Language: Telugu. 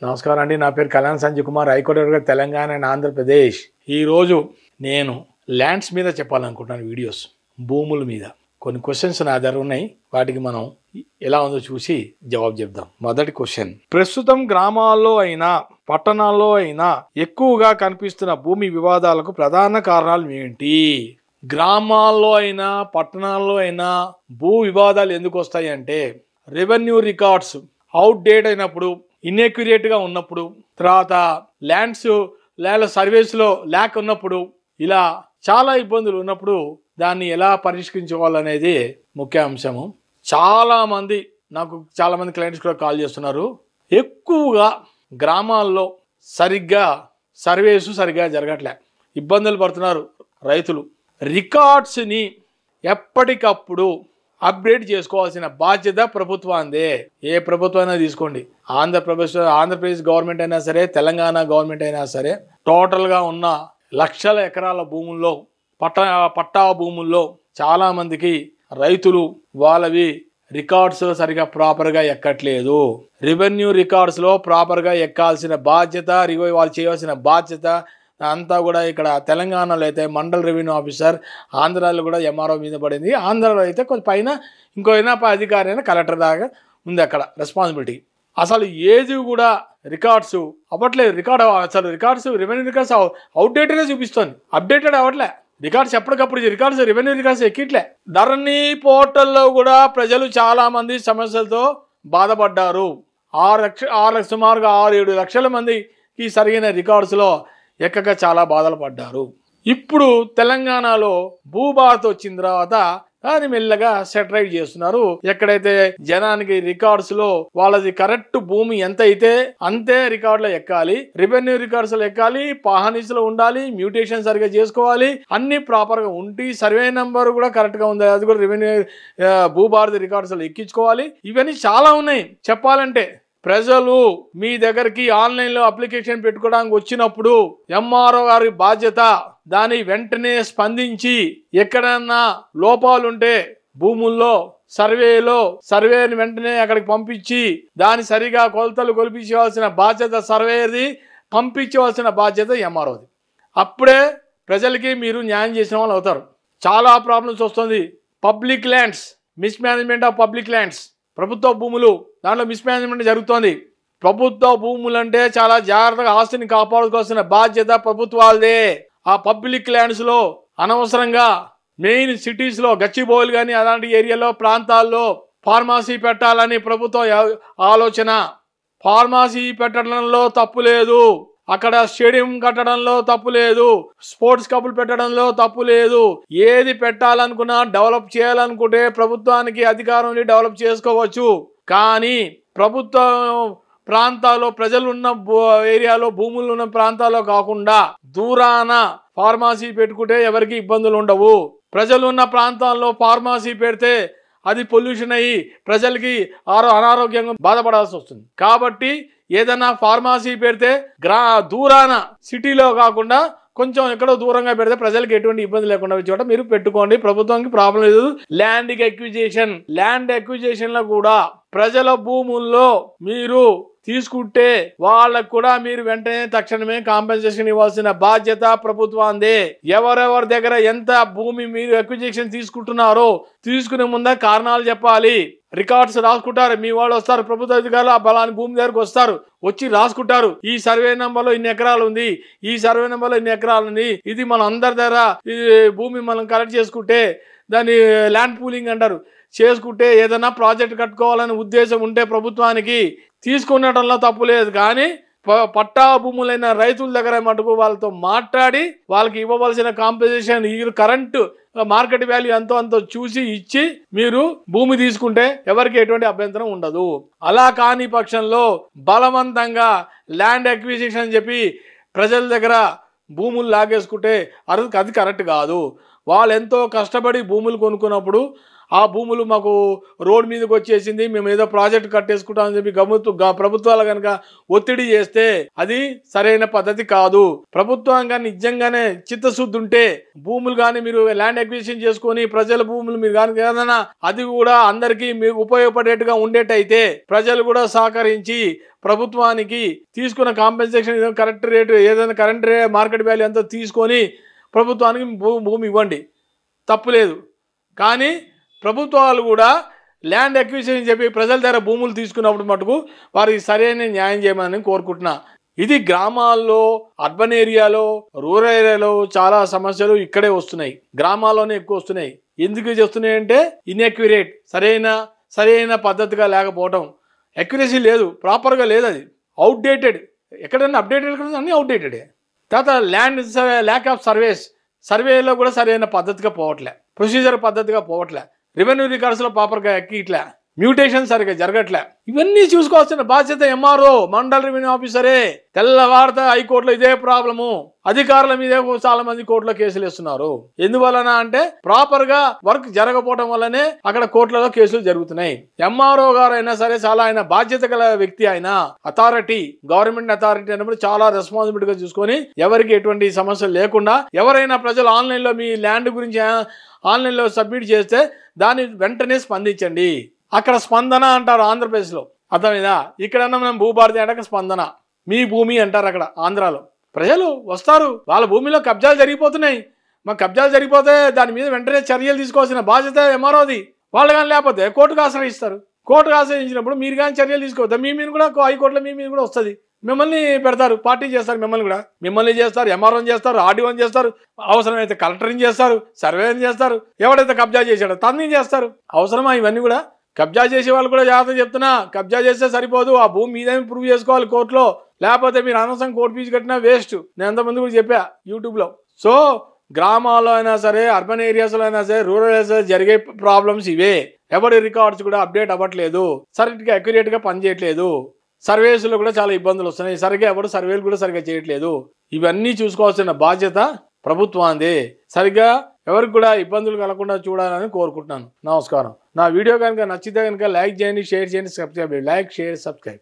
నమస్కారం అండి. నా పేరు కళ్యాణ్ సంజయ్ కుమార్, హైకోర్టు తెలంగాణ అండ్ ఆంధ్రప్రదేశ్. ఈరోజు నేను ల్యాండ్స్ మీద చెప్పాలనుకుంటున్నాను. వీడియోస్ భూముల మీద కొన్ని క్వశ్చన్స్ నా దగ్గర ఉన్నాయి. వాటికి మనం ఎలా ఉందో చూసి జవాబు చెప్దాం. మొదటి క్వశ్చన్, ప్రస్తుతం గ్రామాల్లో అయినా పట్టణాల్లో అయినా ఎక్కువగా కనిపిస్తున్న భూమి వివాదాలకు ప్రధాన కారణాలు ఏంటి? గ్రామాల్లో అయినా పట్టణాల్లో అయినా భూ వివాదాలు ఎందుకు వస్తాయి అంటే, రెవెన్యూ రికార్డ్స్ అవుట్ డేట్ అయినప్పుడు, ఇన్ఎక్యురేట్గా ఉన్నప్పుడు, తర్వాత ల్యాండ్ సర్వేస్లో ల్యాక్ ఉన్నప్పుడు, ఇలా చాలా ఇబ్బందులు ఉన్నప్పుడు దాన్ని ఎలా పరిష్కరించుకోవాలనేది ముఖ్య అంశము. చాలామంది క్లయింట్స్ కూడా కాల్ చేస్తున్నారు. ఎక్కువగా గ్రామాల్లో సర్వేస్ సరిగ్గా జరగట్లే, ఇబ్బందులు పడుతున్నారు రైతులు. రికార్డ్స్ని ఎప్పటికప్పుడు అప్డేట్ చేసుకోవాల్సిన బాధ్యత ప్రభుత్వాందే. ఏ ప్రభుత్వం అయినా తీసుకోండి, ఆంధ్రప్రదేశ్ గవర్నమెంట్ అయినా సరే, తెలంగాణ గవర్నమెంట్ అయినా సరే, టోటల్గా ఉన్న లక్షల ఎకరాల భూముల్లో, పట్టా భూముల్లో చాలామందికి రైతులు వాళ్ళవి రికార్డ్స్ సరిగా ప్రాపర్గా ఎక్కట్లేదు. రెవెన్యూ రికార్డ్స్లో ప్రాపర్గా ఎక్కాల్సిన బాధ్యత, వాళ్ళు చేయవలసిన బాధ్యత అంతా కూడా ఇక్కడ తెలంగాణలో అయితే మండల్ రెవెన్యూ ఆఫీసర్, ఆంధ్రాలో కూడా ఎంఆర్ఓ మీద పడింది. ఆంధ్రాలో అయితే కొంచెం పైన ఇంకో అధికారి అయినా కలెక్టర్ దాకా ఉంది అక్కడ రెస్పాన్సిబిలిటీ. అసలు ఏది కూడా రికార్డ్స్ అవ్వట్లేదు. రికార్డ్స్ రెవెన్యూ రికార్డ్స్ అవుట్డేటెడే చూపిస్తుంది, అప్డేటెడ్ అవ్వట్లే. రికార్డ్స్ ఎప్పటికప్పుడు రెవెన్యూ రికార్డ్స్ ఎక్కిట్లే. ధరణి పోర్టల్లో కూడా ప్రజలు చాలామంది సమస్యలతో బాధపడ్డారు. సుమారుగా 6-7 లక్షల మందికి సరైన రికార్డ్స్లో ఎక్కక చాలా బాధలు పడ్డారు. ఇప్పుడు తెలంగాణలో భూభారత్ వచ్చిన తర్వాత దాన్ని మెల్లగా సెటరైట్ చేస్తున్నారు. ఎక్కడైతే జనానికి రికార్డ్స్ లో వాళ్ళది కరెక్ట్ భూమి ఎంత అయితే అంతే రికార్డులో ఎక్కాలి, రెవెన్యూ రికార్డ్స్ లో ఎక్కాలి, పాహనీస్ లో ఉండాలి, మ్యూటేషన్ సరిగా చేసుకోవాలి, అన్ని ప్రాపర్ గా ఉండి సర్వే నెంబర్ కూడా కరెక్ట్ గా ఉంది, అది కూడా రెవెన్యూ భూభారత్ రికార్డ్స్ లో ఎక్కించుకోవాలి. ఇవన్నీ చాలా ఉన్నాయి చెప్పాలంటే. ప్రజలు మీ దగ్గరికి ఆన్లైన్లో అప్లికేషన్ పెట్టుకోవడానికి వచ్చినప్పుడు ఎంఆర్ఓ గారి బాధ్యత దాని వెంటనే స్పందించి ఎక్కడన్నా లోపాలుంటే భూముల్లో సర్వేని వెంటనే అక్కడికి పంపించి దాని సరిగా కొలతలు కొలిపించవలసిన బాధ్యత సర్వేది, పంపించవలసిన బాధ్యత ఎంఆర్ఓది. అప్పుడే ప్రజలకి మీరు న్యాయం చేసిన వాళ్ళు అవుతారు. చాలా ప్రాబ్లమ్స్ వస్తుంది. Public lands, mismanagement of public lands, ప్రభుత్వ భూములు, దాంట్లో మిస్మేనేజ్మెంట్ జరుగుతోంది. ప్రభుత్వ భూములు అంటే చాలా జాగ్రత్తగా ఆస్తిని కాపాడుకోవాల్సిన బాధ్యత ప్రభుత్వాలదే. ఆ పబ్లిక్ ల్యాండ్స్లో అనవసరంగా మెయిన్ సిటీస్లో గచ్చిబౌలి కానీ అలాంటి ఏరియాలో ప్రాంతాల్లో ఫార్మసీ పెట్టాలని ప్రభుత్వం ఆలోచన. ఫార్మసీ పెట్టడంలో తప్పు లేదు, అక్కడ స్టేడియం కట్టడంలో తప్పు లేదు, స్పోర్ట్స్ కప్పులు పెట్టడంలో తప్పు లేదు. ఏది పెట్టాలనుకున్నా, డెవలప్ చేయాలనుకుంటే ప్రభుత్వానికి అధికారం ఉండి డెవలప్ చేసుకోవచ్చు. కానీ ప్రభుత్వ ప్రాంతాల్లో, ప్రజలు ఉన్న ఏరియాలో, భూములు ఉన్న ప్రాంతాల్లో కాకుండా దూరాన ఫార్మసీ పెట్టుకుంటే ఎవరికి ఇబ్బందులు ఉండవు. ప్రజలు ఉన్న ప్రాంతాల్లో ఫార్మసీ పెడితే అది పొల్యూషన్ అయ్యి ప్రజలకి అనారోగ్యంగా బాధపడాల్సి వస్తుంది. కాబట్టి ఏదైనా ఫార్మసీ పెడితే దూరాన, సిటీలో కాకుండా కొంచెం ఎక్కడో దూరంగా పెడితే ప్రజలకు ఎటువంటి ఇబ్బంది లేకుండా చోట మీరు పెట్టుకోండి. ప్రభుత్వానికి ప్రాబ్లం లేదు. ల్యాండ్ ఎక్విజిషన్ లో కూడా ప్రజల భూముల్లో మీరు తీసుకుంటే వాళ్ళకు కూడా మీరు వెంటనే తక్షణమే కాంపెన్సేషన్ ఇవ్వాల్సిన బాధ్యత ప్రభుత్వాందే. ఎవరెవరి దగ్గర ఎంత భూమి మీరు ఎక్విజిషన్ తీసుకుంటున్నారో తీసుకునే ముందే కారణాలు చెప్పాలి. రికార్డ్స్ రాసుకుంటారు, మీ వాళ్ళు వస్తారు, ప్రభుత్వ అధికారులు ఆ బలాన్ని భూమి దగ్గరకు వస్తారు, వచ్చి రాసుకుంటారు. ఈ సర్వే నెంబర్లో ఇన్ని ఎకరాలు ఉంది, ఈ సర్వే నెంబర్లో ఇన్ని ఎకరాలు ఉంది, ఇది మన అందరి దగ్గర భూమి మనం కలెక్ట్ చేసుకుంటే దాన్ని ల్యాండ్ పూలింగ్ అంటారు. చేసుకుంటే ఏదైనా ప్రాజెక్ట్ కట్టుకోవాలని ఉద్దేశం ఉంటే ప్రభుత్వానికి తీసుకునడంలో తప్పు లేదు. కానీ పట్టా భూములైన రైతుల దగ్గర మటుకు వాళ్ళతో మాట్లాడి వాళ్ళకి ఇవ్వవలసిన కాంపెన్సేషన్, కరెంటు మార్కెట్ వాల్యూ అంతో చూసి ఇచ్చి మీరు భూమి తీసుకుంటే ఎవరికి ఎటువంటి అభ్యంతరం ఉండదు. అలా కాని పక్షంలో బలవంతంగా ల్యాండ్ అక్విజిషన్ అని చెప్పి ప్రజల దగ్గర భూములు లాగేసుకుంటే అది కరెక్ట్ కాదు. వాళ్ళు ఎంతో కష్టపడి భూములు కొనుక్కున్నప్పుడు ఆ భూములు మాకు రోడ్ మీదకి వచ్చేసింది, మేము ఏదో ప్రాజెక్ట్ కట్టేసుకుంటామని చెప్పి ప్రభుత్వాలు కనుక ఒత్తిడి చేస్తే అది సరైన పద్ధతి కాదు. ప్రభుత్వం కానీ నిజంగానే చిత్తశుద్ధి ఉంటే భూములు కానీ మీరు ల్యాండ్ అక్విజిషన్ చేసుకొని ప్రజల భూములు మీరు కానీ ఏదైనా అది కూడా అందరికీ మీకు ఉపయోగపడేట్టుగా ఉండేటైతే ప్రజలు కూడా సహకరించి ప్రభుత్వానికి తీసుకున్న కాంపెన్సేషన్ కరెక్ట్ రేటు ఏదైనా కరెంట్ మార్కెట్ వాల్యూ అంతా తీసుకొని ప్రభుత్వానికి భూమి ఇవ్వండి, తప్పులేదు. కానీ ప్రభుత్వాలు కూడా ల్యాండ్ అక్విజిషన్ చెప్పి ప్రజల దగ్గర భూములు తీసుకున్నప్పుడు మటుకు వారికి సరైన న్యాయం చేయమని కోరుకుంటున్నా. ఇది గ్రామాల్లో, అర్బన్ ఏరియాలో, రూరల్ ఏరియాలో చాలా సమస్యలు ఇక్కడే వస్తున్నాయి, గ్రామాల్లోనే ఎక్కువ వస్తున్నాయి. ఎందుకు వస్తున్నాయి అంటే ఇన్ఎక్యురేట్, సరైన పద్ధతిగా లేకపోవడం, అక్యురసీ లేదు, ప్రాపర్గా లేదు, అది అవుట్డేటెడ్. ఎక్కడైనా అప్డేటెడ్ అన్నీ అవుట్డేటెడే. తర్వాత ల్యాక్ ఆఫ్ సర్వేలో కూడా సరైన పద్ధతిగా పోవట్లే, ప్రొసీజర్ పద్ధతిగా పోవట్లే, రెవెన్యూ రికార్డ్స్లో ప్రాపర్గా ఎక్కిట్లే, మ్యూటేషన్ సరిగ్గా జరగట్లే. ఇవన్నీ చూసుకోవాల్సిన బాధ్యత ఎంఆర్ఓ, మండల్ రెవెన్యూ ఆఫీసరే. తెల్లవారితే హైకోర్టులో ఇదే ప్రాబ్లము, అధికారుల మీదే చాలా మంది కోర్టులో కేసులు వేస్తున్నారు. ఎందువలన అంటే ప్రాపర్గా వర్క్ జరగకపోవడం వల్లనే అక్కడ కోర్టులలో కేసులు జరుగుతున్నాయి. ఎంఆర్ఓ గారు అయినా సరే చాలా ఆయన బాధ్యత గల వ్యక్తి, ఆయన అథారిటీ, గవర్నమెంట్ అథారిటీ అన్నప్పుడు చాలా రెస్పాన్సిబిలిటీగా చూసుకొని ఎవరికి ఎటువంటి సమస్యలు లేకుండా, ఎవరైనా ప్రజలు ఆన్లైన్లో మీ ల్యాండ్ గురించి ఆన్లైన్లో సబ్మిట్ చేస్తే దాన్ని వెంటనే స్పందించండి. అక్కడ స్పందన అంటారు ఆంధ్రప్రదేశ్లో, అర్థమైందా? ఇక్కడన్నా మనం భూభారతి అంటే స్పందన, మీ భూమి అంటారు అక్కడ ఆంధ్రాలో. ప్రజలు వస్తారు, వాళ్ళ భూమిలో కబ్జాలు జరిగిపోతున్నాయి, మాకు కబ్జాలు జరిగిపోతే దాని మీద వెంటనే చర్యలు తీసుకోవాల్సిన బాధ్యత ఎంఆర్ఓది. వాళ్ళు కానీ లేకపోతే కోర్టుకు ఆశ్రయిస్తారు. కోర్టుకు ఆశ్రయించినప్పుడు మీరు కానీ చర్యలు తీసుకోవద్దా, మీ మీద కూడా హైకోర్టులో మీ మీద కూడా వస్తుంది, మిమ్మల్ని పెడతారు, పార్టీ చేస్తారు, మిమ్మల్ని చేస్తారు, ఎంఆర్ఓని చేస్తారు, ఆర్డీఓని చేస్తారు, అవసరమైతే కలెక్టర్ని చేస్తారు, సర్వేని చేస్తారు, ఎవడైతే కబ్జా చేశాడో తన్ని చేస్తారు. అవసరమా ఇవన్నీ కూడా? కబ్జా చేసే వాళ్ళు కూడా జాగ్రత్త చెప్తున్నా, కబ్జా చేస్తే సరిపోదు, ఆ భూమి మీదేమి ప్రూవ్ చేసుకోవాలి కోర్టులో, లేకపోతే మీరు అనవసరం కోర్టు ఫీజు కట్టినా వేస్ట్. నేను ఎంతమంది కూడా చెప్పా యూట్యూబ్లో. సో గ్రామాల్లో అయినా సరే, అర్బన్ ఏరియాస్లో అయినా సరే, రూరల్ ఏరియాస్లో జరిగే ప్రాబ్లమ్స్ ఇవే. ఎవరి రికార్డ్స్ కూడా అప్డేట్ అవ్వట్లేదు, సరిగ్గా అక్యురేట్గా పనిచేయట్లేదు, సర్వేస్లో కూడా చాలా ఇబ్బందులు వస్తున్నాయి, సరిగ్గా ఎవరు సర్వేలు కూడా సరిగ్గా చేయట్లేదు. ఇవన్నీ చూసుకోవాల్సిన బాధ్యత ప్రభుత్వాందే. సరిగ్గా ఎవరికి కూడా ఇబ్బందులు కలగకుండా చూడాలని కోరుకుంటున్నాను. నమస్కారం. నా వీడియో కనుక నచ్చితే కనుక లైక్ చేయండి, షేర్ చేయండి, సబ్స్క్రైబ్ చేయండి. Like, share, subscribe.